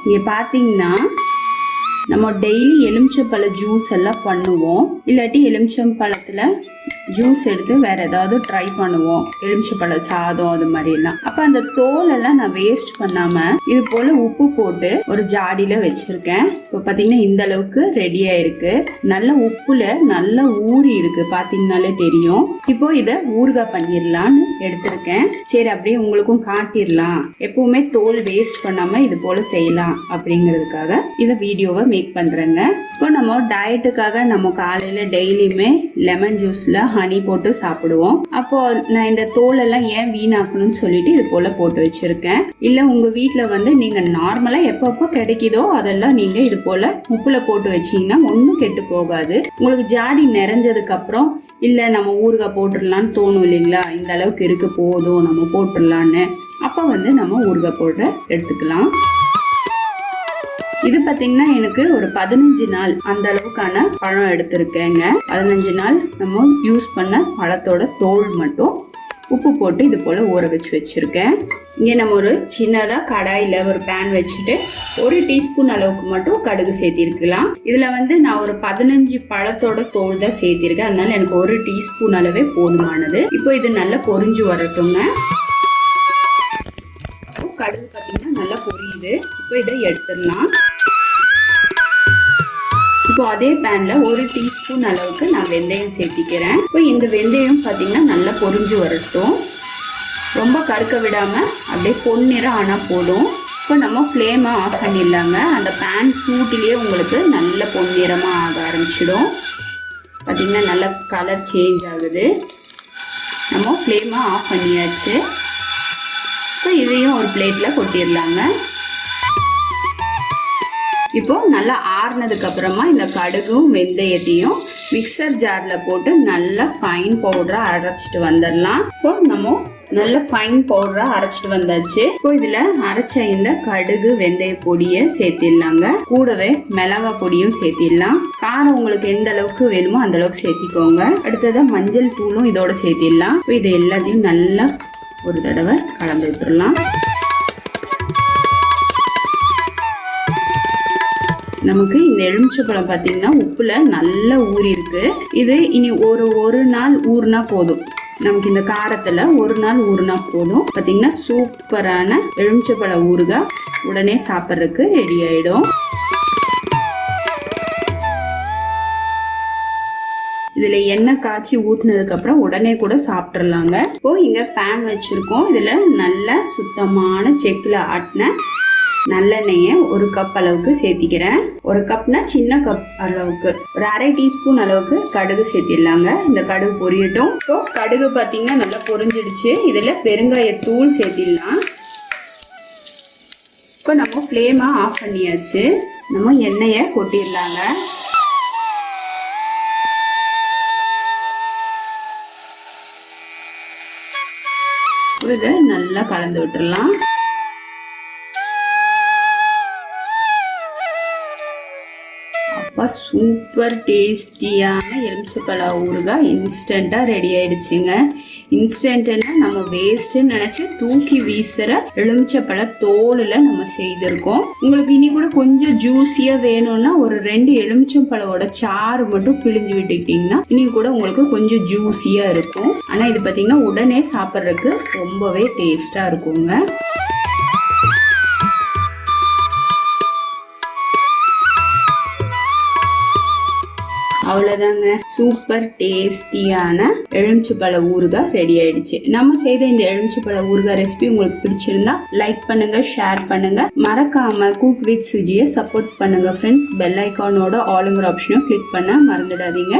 இங்கே பார்த்தீங்கன்னா நம்ம டெய்லி எலுமிச்சம்பழ ஜூஸ் எல்லாம் பண்ணுவோம். இல்லாட்டி எலுமிச்சம்பழத்தில் ஜூஸ் எடுத்து வேறு ஏதாவது ட்ரை பண்ணுவோம், எலுமிச்சம்பழ சாதம் அது மாதிரிலாம். அப்போ அந்த தோலெல்லாம் நான் வேஸ்ட் பண்ணாமல் இது போல் உப்பு போட்டு ஒரு ஜாடியில் வச்சுருக்கேன். இப்போ பார்த்தீங்கன்னா இந்த அளவுக்கு ரெடியாக இருக்குது. நல்ல உப்புல நல்லா ஊறி இருக்குது, பார்த்தீங்கன்னாலே தெரியும். இப்போ இதை ஊறுகாய் பண்ணிடலான்னு எடுத்திருக்கேன். சரி, அப்படியே உங்களுக்கும் காட்டிடலாம், எப்பவுமே தோல் வேஸ்ட் பண்ணாமல் இது போல் செய்யலாம் அப்படிங்கிறதுக்காக இதை வீடியோவை மேக் பண்ணுறேங்க. இப்போ நம்ம டயட்டுக்காக நம்ம காலையில் டெய்லியுமே லெமன் ஜூஸில் ஹனி போட்டு சாப்பிடுவோம். அப்போ நான் இந்த தோலெல்லாம் ஏன் வீணாக்கணும்னு சொல்லிட்டு இது போல் போட்டு வச்சுருக்கேன். இல்லை உங்கள் வீட்டில் நீங்கள் நார்மலாக எப்பப்போ கிடைக்குதோ அதெல்லாம் நீங்கள் இது போல் உப்பில் போட்டு வச்சிங்கன்னா ஒன்றும் கெட்டு போகாது. உங்களுக்கு ஜாடி நிறைஞ்சதுக்கப்புறம் இல்லை நம்ம ஊறுகாய் போட்டுடலான்னு தோணும் இல்லைங்களா, இந்த அளவுக்கு இருக்கு போதும் நம்ம போட்டுடலான்னு, அப்போ நம்ம ஊறுகாய் போட்டு எடுத்துக்கலாம். இது பார்த்தீங்கன்னா எனக்கு ஒரு 15 நாள் அந்த அளவுக்கான பழம் எடுத்திருக்கேங்க. 15 நாள் நம்ம யூஸ் பண்ண பழத்தோட தோல் மட்டும் உப்பு போட்டு இது போல் ஊற வச்சுருக்கேன். இங்கே நம்ம ஒரு சின்னதாக கடாயில் ஒரு பேன் வச்சுட்டு 1 டீஸ்பூன் அளவுக்கு மட்டும் கடுகு சேர்த்திருக்கலாம். இதில் நான் ஒரு 15 பழத்தோட தோல் தான் சேர்த்திருக்கேன். அதனால எனக்கு 1 டீஸ்பூன் அளவே போதுமானது. இப்போ இது நல்லா பொரிஞ்சு வரட்டுங்க. கடுகு பார்த்தீங்கன்னா நல்லா பொரியுது. இப்போ இதை எடுத்துடலாம். இப்போ அதே பேனில் 1 டீஸ்பூன் அளவுக்கு நான் வெந்தயம் சேர்த்திக்கிறேன். இப்போ இந்த வெந்தயம் பார்த்தீங்கன்னா நல்லா பொரிஞ்சு வரட்டும். ரொம்ப கருக்க விடாமல் அப்படியே பொன்னிறம் ஆனால் போதும். இப்போ நம்ம ஃப்ளேமை ஆஃப் பண்ணிடலாங்க. அந்த பேன் சூட்டிலேயே உங்களுக்கு நல்ல பொன்னிறமாக ஆக ஆரம்பிச்சிடும். பார்த்தீங்கன்னா நல்ல கலர் சேஞ்ச் ஆகுது. நம்ம ஃப்ளேமை ஆஃப் பண்ணியாச்சு. இப்போ இதையும் ஒரு பிளேட்டில் கொட்டிடலாங்க. இப்போ நல்லா ஆறுனதுக்கு அப்புறமா இந்த கடுகும் வெந்தயத்தையும் மிக்சர் ஜாரில் போட்டு நல்லா ஃபைன் பவுடராக அரைச்சிட்டு வந்துடலாம். இப்போ நம்ம நல்ல ஃபைன் பவுடராக அரைச்சிட்டு வந்தாச்சு. இப்போ இதில் அரைச்ச இந்த கடுகு வெந்தய பொடியை சேர்த்திடலாங்க. கூடவே மிளகாய் பொடியும் சேர்த்திடலாம். காரம் உங்களுக்கு எந்த அளவுக்கு வேணுமோ அந்த அளவுக்கு சேர்த்திக்கோங்க. அடுத்ததாக மஞ்சள் தூளும் இதோட சேர்த்திடலாம். இப்போ இது எல்லாத்தையும் நல்லா ஒரு தடவை கலந்து விட்டுடலாம். நமக்கு இந்த எலுமிச்சைப்பழம் பார்த்தீங்கன்னா உப்புல நல்லா ஊறி இருக்கு. இது இனி ஒரு நாள் ஊறினா போதும். நமக்கு இந்த காரத்தில் ஒரு நாள் ஊறினா போதும். பார்த்தீங்கன்னா சூப்பரான எலுமிச்சைப்பழ ஊறுகாய் உடனே சாப்பிட்றதுக்கு ரெடி ஆகிடும். இதில் எண்ணெய் காய்ச்சி ஊற்றுனதுக்கப்புறம் உடனே கூட சாப்பிட்றலாங்க. இப்போ இங்கே பேன் வச்சுருக்கோம். இதில் நல்ல சுத்தமான செக்கில் ஆட்டின நல்லெண்ணெயை 1 கப் அளவுக்கு சேர்த்திக்கிறேன். 1 கப்னா சின்ன கப் அளவுக்கு ஒரு 1/2 டீஸ்பூன் அளவுக்கு கடுகு சேர்த்திடலாங்க. இந்த கடுகு பொரியட்டும். இப்போ கடுகு பார்த்தீங்கன்னா நல்லா பொரிஞ்சிடுச்சு. இதில் பெருங்காயத்தூள் சேர்த்திடலாம். இப்போ நம்ம ஃப்ளேமை ஆஃப் பண்ணியாச்சு. நம்ம எண்ணெயை கொட்டிடலாங்க. இதை நல்லா கலந்து விட்டுடலாம். சூப்பர் டேஸ்டியான எலுமிச்சைப்பழ ஊறுகாய் இன்ஸ்டண்ட்டாக ரெடி ஆயிடுச்சுங்க. இன்ஸ்டன்ட்னா நம்ம வேஸ்ட்டுன்னு நினச்சி தூக்கி வீசுகிற எலுமிச்சைப்பழ தோலில் நம்ம செய்திருக்கோம். உங்களுக்கு இனி கூட கொஞ்சம் ஜூஸியாக வேணும்னா ஒரு 2 எலுமிச்சம்பழோட சாறு மட்டும் பிழிஞ்சு விட்டுக்கிட்டிங்கன்னா இனி கூட உங்களுக்கு கொஞ்சம் ஜூஸியாக இருக்கும். ஆனால் இது பார்த்தீங்கன்னா உடனே சாப்பிட்றதுக்கு ரொம்பவே டேஸ்ட்டாக இருக்குங்க. அவ்வளோதாங்க, சூப்பர் டேஸ்டியான எலுமிச்சைப்பழ ஊறுகாய் ரெடி ஆயிடுச்சு. நம்ம செய்த இந்த எலுமிச்சைப்பழ ஊறுகாய் ரெசிபி உங்களுக்கு பிடிச்சிருந்தா லைக் பண்ணுங்க, ஷேர் பண்ணுங்க, மறக்காம குக் வித் சுஜியை சப்போர்ட் பண்ணுங்க ஃப்ரெண்ட்ஸ். பெல் ஐக்கானோட ஆளுங்கிற ஆப்ஷனும் கிளிக் பண்ண மறந்துடாதீங்க.